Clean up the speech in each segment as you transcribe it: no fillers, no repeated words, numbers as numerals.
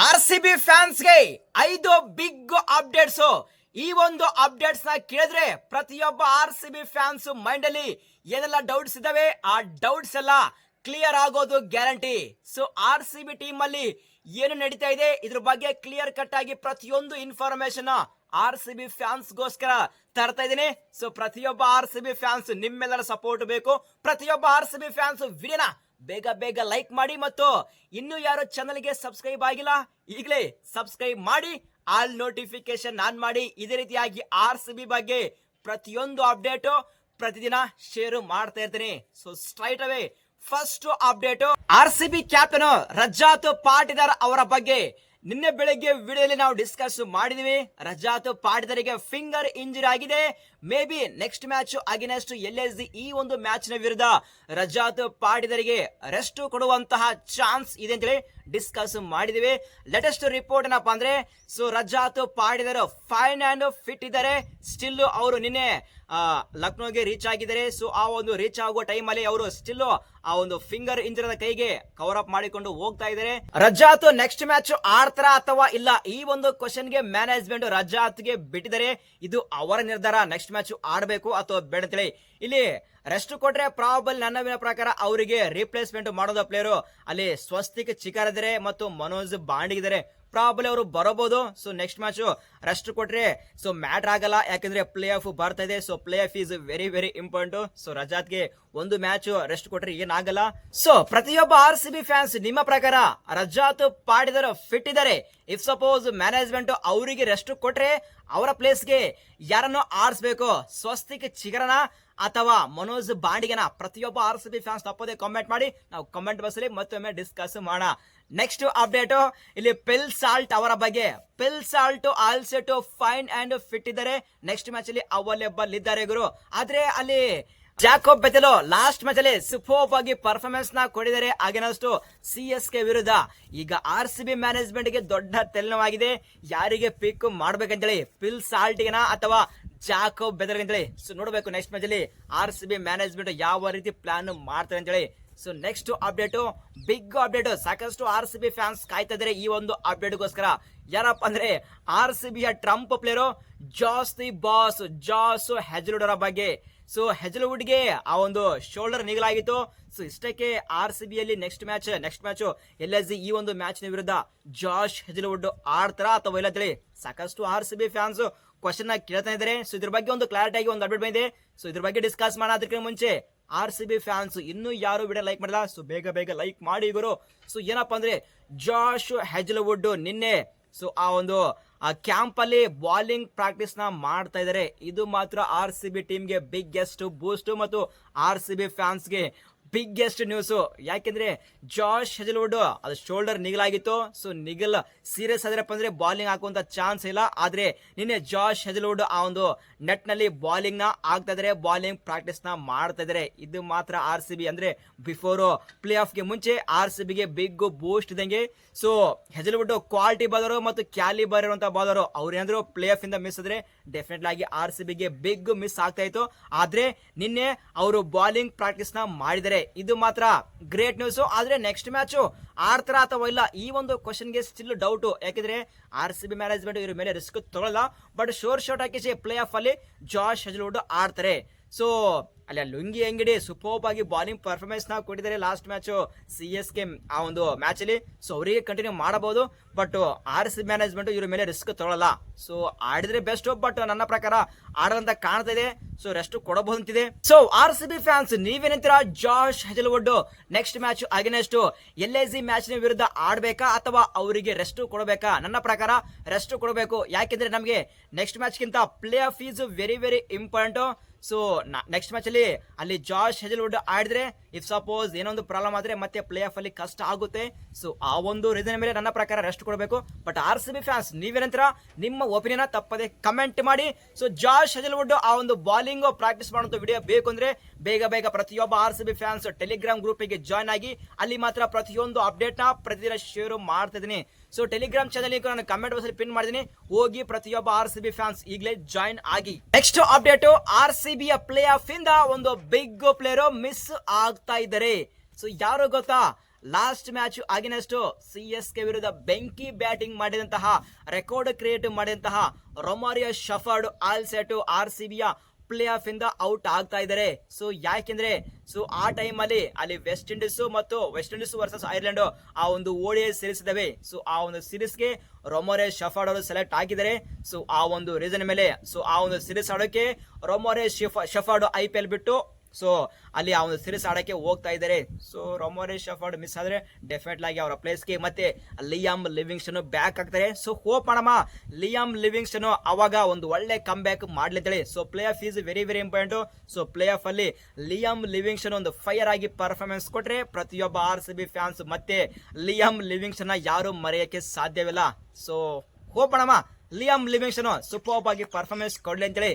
RCB ಫ್ಯಾನ್ಸ್ಗೆ 5 big updates. ಈ ಒಂದು updates ನ ಕೇಳಿದ್ರೆ ಪ್ರತಿಯೊಬ್ಬ RCB ಫ್ಯಾನ್ಸ್ ಮೈಂಡ್ ಅಲ್ಲಿ ಏನೆಲ್ಲ ಡೌಟ್ಸ್ ಇದಾವೆ ಆ ಡೌಟ್ಸ್ ಎಲ್ಲ ಕ್ಲಿಯರ್ ಆಗೋದು ಗ್ಯಾರಂಟಿ. ಸೊ RCB ಟೀಮ್ ಅಲ್ಲಿ ಏನು ನಡೀತಾ ಇದೆ ಇದ್ರ ಬಗ್ಗೆ ಕ್ಲಿಯರ್ ಕಟ್ ಆಗಿ ಪ್ರತಿಯೊಂದು ಇನ್ಫಾರ್ಮೇಶನ್ RCB ಫ್ಯಾನ್ಸ್ ಗೋಸ್ಕರ ತರ್ತಾ ಇದ್ದೀನಿ. ಸೊ ಪ್ರತಿಯೊಬ್ಬ RCB ಫ್ಯಾನ್ಸ್ ನಿಮ್ಮೆಲ್ಲರ ಸಪೋರ್ಟ್ ಬೇಕು. ಪ್ರತಿಯೊಬ್ಬ RCB ಫ್ಯಾನ್ಸ್ ವಿಡಿಯೋನ ಬೇಗ ಬೇಗ ಲೈಕ್ ಮಾಡಿ ಮತ್ತು ಇನ್ನು ಯಾರು ಚಾನಲ್ಗೆ ಸಬ್ಸ್ಕ್ರೈಬ್ ಆಗಿಲ್ಲ ಈಗಲೇ ಸಬ್ಸ್ಕ್ರೈಬ್ ಮಾಡಿ, ಆಲ್ ನೋಟಿಫಿಕೇಶನ್ ಆನ್ ಮಾಡಿ. ಇದೇ ರೀತಿಯಾಗಿ RCB ಬಗ್ಗೆ ಪ್ರತಿಯೊಂದು ಅಪ್ಡೇಟ್ ಪ್ರತಿದಿನ ಶೇರ್ ಮಾಡ್ತಾ ಇರ್ತೀನಿ. So straight away first update, RCB captain Rajat Patidar ಅವರ ಬಗ್ಗೆ ನಿನ್ನೆ ಬೆಳಗ್ಗೆ ವಿಡಿಯೋಲಿ ನಾವು ಡಿಸ್ಕಸ್ ಮಾಡಿದೀವಿ. ರಜಾತ್ ಪಾಟಿದಾರಿಗೆ ಫಿಂಗರ್ ಇಂಜರಿ ಆಗಿದೆ. May be next match against LSG ಈ ಒಂದು ಮ್ಯಾಚ್ ನ ವಿರುದ್ಧ ರಜಾತ್ ಪಾಟಿದಾರಿಗೆ ರೆಸ್ಟ್ ಕೊಡುವಂತಹ ಚಾನ್ಸ್ ಇದೆ ಅಂತೇಳಿ ಡಿಸ್ಕಸ್ ಮಾಡಿದೀವಿ. ಲೇಟೆಸ್ಟ್ ರಿಪೋರ್ಟ್ ಏನಪ್ಪಾ ಅಂದ್ರೆ, so Rajat Patidar fine and fit ಇದ್ದಾರೆ. ಸ್ಟಿಲ್ ಅವರು ನಿನ್ನೆ ಲಕ್ನೋಗೆ ರೀಚ್ ಆಗಿದ್ದಾರೆ. ಸೊ ಆ ಒಂದು ರೀಚ್ ಆಗುವ ಟೈಮ್ ಅಲ್ಲಿ ಅವರು ಸ್ಟಿಲ್ ಆ ಒಂದು ಫಿಂಗರ್ ಇಂಜರಿ ಕೈಗೆ ಕವರ್ ಅಪ್ ಮಾಡಿಕೊಂಡು ಹೋಗ್ತಾ ಇದ್ದಾರೆ. ರಜಾತ್ ನೆಕ್ಸ್ಟ್ ಮ್ಯಾಚ್ ಆಡ್ತಾರ ಅಥವಾ ಇಲ್ಲ, ಈ ಒಂದು ಕ್ವಶನ್ ಗೆ ಮ್ಯಾನೇಜ್ಮೆಂಟ್ ರಜಾತ್ ಗೆ ಬಿಟ್ಟಿದ್ದಾರೆ. ಇದು ಅವರ ನಿರ್ಧಾರ, ನೆಕ್ಸ್ಟ್ ಮ್ಯಾಚ್ ಆಡಬೇಕು ಅಥವಾ ಬೇಡ ಅಂತೇಳಿ. ಇಲ್ಲಿ ರೆಸ್ಟ್ ಕೊಟ್ರೆ ಪ್ರಾಬಲ್ ನನ್ನ ಪ್ರಕಾರ ಅವರಿಗೆ ರಿಪ್ಲೇಸ್ಮೆಂಟ್ ಮಾಡೋದ ಪ್ಲೇಯರ್ ಅಲ್ಲಿ ಸ್ವಸ್ತಿಕ್ ಚಿಕರ್ ಇದ್ದಾರೆ ಮತ್ತು ಮನೋಜ್ ಬಾಂಡಿಗಿದ್ದಾರೆ. ಪ್ರಾಬಲ್ ಅವರು ಬರಬಹುದು. ಸೊ ನೆಕ್ಸ್ಟ್ ಮ್ಯಾಚ್ ರೆಸ್ಟ್ ಕೊಟ್ರೆ ಸೊ ಮ್ಯಾಟರ್ ಆಗಲ್ಲ, ಯಾಕಂದ್ರೆ ಪ್ಲೇ ಆಫ್ ಬರ್ತಾ ಇದೆ. So play off is very very important. So ರಜಾತ್ಗೆ ಒಂದು ಮ್ಯಾಚ್ ರೆಸ್ಟ್ ಕೊಟ್ರೆ ಏನಾಗಲ್ಲ. ಸೊ ಪ್ರತಿಯೊಬ್ಬ RCB ಫ್ಯಾನ್ಸ್ ನಿಮ್ಮ ಪ್ರಕಾರ ರಜಾತ್ ಪಾಟಿದಾರ್ ಫಿಟ್ ಇದ್ದಾರೆ. ಇಫ್ ಸಪೋಸ್ ಮ್ಯಾನೇಜ್ಮೆಂಟ್ ಅವರಿಗೆ ರೆಸ್ಟ್ ಕೊಟ್ರೆ ಅವರ ಪ್ಲೇಸ್ಗೆ ಯಾರನ್ನು ಆಡಿಸ್ಬೇಕು, ಸ್ವಸ್ತಿಕ್ ಚಿಗರನ ಅಥವಾ ಮನೋಜ್ ಬಾಂಡಿಗೆನ? ಪ್ರತಿಯೊಬ್ಬ RCB ಫ್ಯಾನ್ಸ್ ತಪ್ಪದೆ ಕಾಮೆಂಟ್ ಮಾಡಿ, ನಾವು ಕಮೆಂಟ್ ಬಾಕ್ಸ್ ಅಲ್ಲಿ ಮತ್ತೊಮ್ಮೆ ಡಿಸ್ಕಸ್ ಮಾಡೋಣ. ನೆಕ್ಸ್ಟ್ ಅಪ್ಡೇಟ್, ಇಲ್ಲಿ ಪಿಲ್ ಸಾಲ್ಟ್ ಅವರ ಬಗ್ಗೆ. Phil Salt all set fine and fit ಇದ್ದಾರೆ. ನೆಕ್ಸ್ಟ್ ಮ್ಯಾಚ್ ಅಲ್ಲಿ ಅವೈಲೇಬಲ್ ಇದ್ದಾರೆ ಗುರು. ಆದ್ರೆ ಅಲ್ಲಿ ಜಾಕೋಬ್ ಬೆತೆಲೋ ಲಾಸ್ಟ್ ಮ್ಯಾಚ್ ಅಲ್ಲಿ ಸೂಪರ್ ಆಗಿ ಪರ್ಫಾರ್ಮೆನ್ಸ್ ನ ಕೊಡಿದ್ದಾರೆ ಅಗೇನೆಸ್ಟ್ CSK ವಿರುದ್ಧ. ಈಗ RCB ಮ್ಯಾನೇಜ್ಮೆಂಟ್ ಗೆ ದೊಡ್ಡ ತಲೆನೋವಾಗಿದೆ, ಯಾರಿಗೆ ಪಿಕ್ ಮಾಡ್ಬೇಕಂತೇಳಿ, ಪಿಲ್ ಸಾಲ್ಟ್ ಗೆನಾ ಅಥವಾ ಜಾಕೋಬ್ ಬೆತೆಲ್ ಅಂತೇಳಿ. ಸೊ ನೋಡಬೇಕು ನೆಕ್ಸ್ಟ್ ಮ್ಯಾಚ್ ಅಲ್ಲಿ RCB ಮ್ಯಾನೇಜ್ಮೆಂಟ್ ಯಾವ ರೀತಿ ಪ್ಲಾನ್ ಮಾಡ್ತಾರೆ ಅಂತೇಳಿ. So next update, big update. ಸಾಕಷ್ಟು RCB ಫ್ಯಾನ್ಸ್ ಕಾಯ್ತಾ ಇದ್ದಾರೆ ಈ ಒಂದು ಅಪ್ಡೇಟ್ ಗೋಸ್ಕರ. ಯಾರಪ್ಪ ಅಂದ್ರೆ RCB ಯ ಟ್ರಂಪ್ ಪ್ಲೇಯರ್ ಜಾಸ್ ದಿ ಬಾಸ್, ಜಾಸ್ ಹೆಜ್ಲುಡ್ ಅವರ ಬಗ್ಗೆ. ಸೊ ಹೆಜ್ಲುಡ್ ಗೆ ಆ ಒಂದು ಶೋಲ್ಡರ್ ನಿಗಲಾಗಿತ್ತು. ಸೊ ಇಷ್ಟಕ್ಕೆ RCB ಅಲ್ಲಿ ನೆಕ್ಸ್ಟ್ ಮ್ಯಾಚ್ LSG ಈ ಒಂದು ಮ್ಯಾಚ್ ನ ವಿರುದ್ಧ ಜಾಶ್ ಹೆಜ್ಲುಡ್ ಆಡ್ತಾರ ಅಥವಾ ಇಲ್ಲ ಅಂತೇಳಿ ಸಾಕಷ್ಟು RCB ಫ್ಯಾನ್ಸ್ ಕ್ವಶನ್ ಕೇಳ್ತಾ ಇದ್ದಾರೆ. ಸೊ ಇದ್ರ ಬಗ್ಗೆ ಒಂದು ಕ್ಲಾರಿಟಿ ಆಗಿ ಒಂದು ಅಪ್ಡೇಟ್ ಬಂದಿದೆ. ಸೊ ಇದ್ರ ಬಗ್ಗೆ ಡಿಸ್ಕಸ್ ಮಾಡೋದಕ್ಕೆ ಮುಂಚೆ RCB ಫ್ಯಾನ್ಸ್ ಇನ್ನೂ ಯಾರು ವಿಡಿಯೋ ಲೈಕ್ ಮಾಡಿಲ್ಲ, ಸೊ ಬೇಗ ಬೇಗ ಲೈಕ್ ಮಾಡಿ ಗುರು. ಸೊ ಏನಪ್ಪಾ ಅಂದ್ರೆ ಜಾಶ್ ಹೆಜ್ಲುಡ್ ನಿನ್ನೆ ಸೊ ಆ ಒಂದು ಕ್ಯಾಂಪ್ ಅಲ್ಲಿ ಬಾಲಿಂಗ್ ಪ್ರಾಕ್ಟೀಸ್ ನ ಮಾಡ್ತಾ ಇದ್ದಾರೆ. ಇದು ಮಾತ್ರ RCB ಟೀಮ್ಗೆ ಬಿಗ್ಗೆಸ್ಟ್ ಬೂಸ್ಟ್ ಮತ್ತು RCB ಫ್ಯಾನ್ಸ್ಗೆ ಬಿಗ್ಗೆಸ್ಟ್ ನ್ಯೂಸ್. ಯಾಕೆಂದ್ರೆ ಜಾಶ್ ಹೆಜ್ಲುಡ್ ಅದು ಶೋಲ್ಡರ್ ನಿಗಲಾಗಿತ್ತು. ಸೊ ನಿಗಲ್ ಸೀರಿಯಸ್ ಆದ್ರಪ್ಪ ಅಂದ್ರೆ ಬಾಲಿಂಗ್ ಹಾಕುವಂತ ಚಾನ್ಸ್ ಇಲ್ಲ. ಆದ್ರೆ ನಿನ್ನೆ ಜಾಶ್ ಹೆಜ್ಲುಡ್ ಆ ಒಂದು ನೆಟ್ ನಲ್ಲಿ ಬಾಲಿಂಗ್ ನ ಆಗ್ತಾ ಇದಾರೆ, ಬಾಲಿಂಗ್ ಪ್ರಾಕ್ಟೀಸ್ ನ ಮಾಡ್ತಾ ಇದಾರೆ. ಇದು ಮಾತ್ರ RCB ಅಂದ್ರೆ ಬಿಫೋರ್ ಪ್ಲೇ ಆಫ್ ಗೆ ಮುಂಚೆ RCB ಗೆ ಬಿಗ್ ಬೂಸ್ಟ್ ಇದಂಗೆ. ಸೊ ಹೆಜ್ಲುಡ್ ಕ್ವಾಲಿಟಿ ಬಾಲರ್ ಮತ್ತು ಕ್ಯಾಲಿಬರ್ ಇರುವಂತಹ ಬಾಲರ್, ಅವ್ರು ಏನಾದ್ರು ಪ್ಲೇ ಆಫ್ ಇಂದ ಮಿಸ್ ಆದ್ರೆ ಡೆಫಿನೆಟ್ ಆಗಿ RCB ಗೆ ಬಿಗ್ ಮಿಸ್ ಆಗ್ತಾ ಇತ್ತು. ಆದ್ರೆ ನಿನ್ನೆ ಅವರು ಬಾಲಿಂಗ್ ಪ್ರಾಕ್ಟೀಸ್ ನ ಮಾಡಿದರೆ, ಇದು ಮಾತ್ರ ಗ್ರೇಟ್ ನ್ಯೂಸ್. ಆದ್ರೆ ನೆಕ್ಸ್ಟ್ ಮ್ಯಾಚ್ ಆಡ್ತಾರ ಅಥವಾ ಇಲ್ಲ ಈ ಒಂದು ಕ್ವಶನ್ ಗೆ ಸ್ಟಿಲ್ ಡೌಟ್. ಯಾಕಂದ್ರೆ RCB ಮ್ಯಾನೇಜ್ಮೆಂಟ್ ಇವ್ರ ಮೇಲೆ ರಿಸ್ಕ್ ತಗೊಳ್ಳಲ್ಲ. ಬಟ್ ಶೋರ್ ಶಾಟ್ ಹಾಕಿ ಪ್ಲೇ ಆಫ್ ಅಲ್ಲಿ ಜಾಶ್ ಹೆಜ್ಲುಡ್ ಆಡ್ತಾರೆ. ಸೊ ಅಲ್ಲಿ ಲುಂಗಿ ಅಂಗಡಿ ಸೂಪರ್ ಆಗಿ ಬಾಲಿಂಗ್ ಪರ್ಫಾರ್ಮೆನ್ಸ್ ನ ಕೊಟ್ಟಿದ್ದಾರೆ ಲಾಸ್ಟ್ ಮ್ಯಾಚ್ CSK ಆ ಒಂದು ಮ್ಯಾಚ್ ಅಲ್ಲಿ. ಸೊ ಅವರಿಗೆ ಕಂಟಿನ್ಯೂ ಮಾಡಬಹುದು, ಬಟ್ RCB ಮ್ಯಾನೇಜ್ಮೆಂಟ್ ಇವ್ರ ಮೇಲೆ ರಿಸ್ಕ್ ತಗೊಳ್ಳಲ್ಲ. ಸೊ ಆಡಿದ್ರೆ ಬೆಸ್ಟ್, ಬಟ್ ನನ್ನ ಪ್ರಕಾರ ಆಡದಂತ ಕಾಣ್ತಾ ಇದೆ. ಸೊ ರೆಸ್ಟ್ ಕೊಡಬಹುದು ಅಂತಿದೆ. ಸೊ RCB ಫ್ಯಾನ್ಸ್ ನೀವೇನಂತೀರಾ? Josh Hazlewood next match against LSG match ನ ವಿರುದ್ಧ ಆಡ್ಬೇಕಾ ಅಥವಾ ಅವರಿಗೆ ರೆಸ್ಟ್ ಕೊಡಬೇಕಾ? ನನ್ನ ಪ್ರಕಾರ ರೆಸ್ಟ್ ಕೊಡಬೇಕು. ಯಾಕೆಂದ್ರೆ ನಮಗೆ ನೆಕ್ಸ್ಟ್ ಮ್ಯಾಚ್ ಗಿಂತ play off is very very important. So next match ಅಲ್ಲಿ ಜಾಶ್ ಹೆಜ್ಲುಡ್ ಆಡಿದ್ರೆ ಇಫ್ ಸಪೋಸ್ ಏನೊಂದು ಪ್ರಾಬ್ಲಮ್ ಆದ್ರೆ ಮತ್ತೆ ಪ್ಲೇ ಆಫ್ ಅಲ್ಲಿ ಕಷ್ಟ ಆಗುತ್ತೆ. ಸೊ ಆ ಒಂದು ರೀಸನ್ ಮೇಲೆ ನನ್ನ ಪ್ರಕಾರ ರೆಸ್ಟ್ ಕೊಡಬೇಕು. ಬಟ್ RCB ಫ್ಯಾನ್ಸ್ ನೀವೇನಂತರ ನಿಮ್ಮ ಒಪಿನಿಯನ್ ತಪ್ಪದೆ ಕಮೆಂಟ್ ಮಾಡಿ. ಸೊ ಜಾಶ್ ಹೆಜ್ಲುಡ್ ಆ ಒಂದು ಬಾಲಿಂಗ್ ಪ್ರಾಕ್ಟೀಸ್ ಮಾಡುವಂತ ವಿಡಿಯೋ ಬೇಕು ಅಂದ್ರೆ ಬೇಗ ಬೇಗ ಪ್ರತಿಯೊಬ್ಬ RCB ಫ್ಯಾನ್ಸ್ ಟೆಲಿಗ್ರಾಮ್ ಗ್ರೂಪ್ ಗೆ ಜಾಯ್ನ್ ಆಗಿ, ಅಲ್ಲಿ ಮಾತ್ರ ಪ್ರತಿಯೊಂದು ಅಪ್ಡೇಟ್ ನ ಪ್ರತಿದಿನ ಶೇರ್ ಮಾಡ್ತಾ ಇದೀನಿ. ಸೊ ಟೆಲಿಗ್ರಾಮ್ ಚಾನಲ್ ನಾನು ಕಮೆಂಟ್ ಬಾಕ್ಸ್ ಅಲ್ಲಿ ಪಿನ್ ಮಾಡಿದೀನಿ, ಹೋಗಿ ಪ್ರತಿಯೊಬ್ಬ RCB ಫ್ಯಾನ್ಸ್ ಈಗಲೇ ಜಾಯ್ನ್ ಆಗಿ. ನೆಕ್ಸ್ಟ್ ಅಪ್ಡೇಟ್, RCB ಯ ಪ್ಲೇ ಆಫ್ ಇಂದ ಒಂದು ಬಿಗ್ ಪ್ಲೇಯರ್ ಮಿಸ್ ಆಗ್ತಾ ಇದ್ದಾರೆ. ಸೊ ಯಾರು ಗೊತ್ತಾ? ಲಾಸ್ಟ್ ಮ್ಯಾಚ್ ಅಗೇನೆಸ್ಟ್ CSK ವಿರುದ್ಧ ಬೆಂಕಿ ಬ್ಯಾಟಿಂಗ್ ಮಾಡಿದಂತಹ ರೆಕಾರ್ಡ್ ಕ್ರಿಯೇಟ್ ಮಾಡಿದಂತಹ ರೊಮಾರಿಯೋ ಶಫರ್ಡ್ ಆಲ್ ಸೆಟ್ RCBಯ ಪ್ಲೇ ಆಫ್ ಇಂದ ಔಟ್ ಆಗ್ತಾ ಇದ್ದಾರೆ. ಸೊ ಯಾಕೆಂದ್ರೆ ಆ ಟೈಮ್ ಅಲ್ಲಿ ವೆಸ್ಟ್ ಇಂಡೀಸ್ ವರ್ಸಸ್ ಐರ್ಲೆಂಡ್ ಆ ಒಂದು ODI ಸೀರೀಸ್ ಇದಾವೆ. ಆ ಒಂದು ಸೀರೀಸ್ಗೆ ರೊಮಾರಿಯೋ ಶಫರ್ಡ್ ಅವರು ಸೆಲೆಕ್ಟ್ ಆಗಿದ್ದಾರೆ. ಆ ಒಂದು ರೀಸನ್ ಮೇಲೆ ಆ ಒಂದು ಸೀರೀಸ್ ಆಡೋಕೆ ರೊಮಾರಿಯೋ ಶಫರ್ಡ್ IPL ಬಿಟ್ಟು ಅಲ್ಲಿ ಆ ಒಂದು ಸೀರೀಸ್ ಆಡಕ್ಕೆ ಹೋಗ್ತಾ ಇದ್ದಾರೆ. ರೊಮಾರಿಯೋ ಶಫರ್ಡ್ ಮಿಸ್ ಆದ್ರೆ ಡೆಫಿನೆಟ್ಲಿ ಆಗಿ ಅವರ ಪ್ಲೇಸ್ಗೆ ಮತ್ತೆ ಲಿಯಾಮ್ ಲಿವಿಂಗ್ಸ್ಟನ್ ಬ್ಯಾಕ್ ಆಗ್ತಾರೆ. ಹೋಪ್ ಮಾಡಮ್ಮ ಲಿಯಾಮ್ ಲಿವಿಂಗ್ಸ್ಟನ್ ಅವಾಗ ಒಂದು ಒಳ್ಳೆ ಕಮ್ ಬ್ಯಾಕ್ ಮಾಡ್ಲಿದ್ದಾಳೆ. Play off is very very important. Play off ಅಲ್ಲಿ ಲಿಯಾಮ್ ಲಿವಿಂಗ್ಸ್ಟನ್ ಒಂದು ಫೈರ್ ಆಗಿ ಪರ್ಫಾರ್ಮೆನ್ಸ್ ಕೊಟ್ರೆ ಪ್ರತಿಯೊಬ್ಬ RCB ಫ್ಯಾನ್ಸ್ ಮತ್ತೆ ಲಿಯಾಮ್ ಲಿವಿಂಗ್ಸ್ಟನ್ ಯಾರು ಮರೆಯಕ್ಕೆ ಸಾಧ್ಯವಿಲ್ಲ. ಹೋಪ್ ಮಾಡಮ್ಮ ಲಿಯಾಮ್ ಲಿವಿಂಗ್ಸ್ಟನ್ ಸೂಪರ್ ಆಗಿ ಪರ್ಫಾರ್ಮೆನ್ಸ್ ಕೊಡ್ಲಿ ಅಂತೇಳಿ.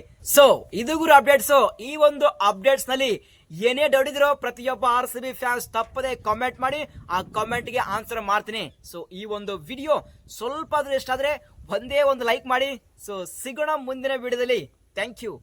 ಇದು ಗುರು ಅಪ್ಡೇಟ್ಸ್. ಈ ಒಂದು ಅಪ್ಡೇಟ್ಸ್ ನಲ್ಲಿ ಏನೇ ಡೌಟ್ ಇದ್ರೋ ಪ್ರತಿಯೊಬ್ಬ RCB ಫ್ಯಾನ್ಸ್ ತಪ್ಪದೆ ಕಾಮೆಂಟ್ ಮಾಡಿ, ಆ ಕಾಮೆಂಟ್ ಗೆ ಆನ್ಸರ್ ಮಾಡ್ತೀನಿ. ಈ ಒಂದು ವಿಡಿಯೋ ಸ್ವಲ್ಪ ಆದ್ರೂ ಇಷ್ಟ ಆದ್ರೆ ಒಂದೇ ಒಂದು ಲೈಕ್ ಮಾಡಿ. ಸಿಗೋಣ ಮುಂದಿನ ವಿಡಿಯೋದಲ್ಲಿ. Thank you.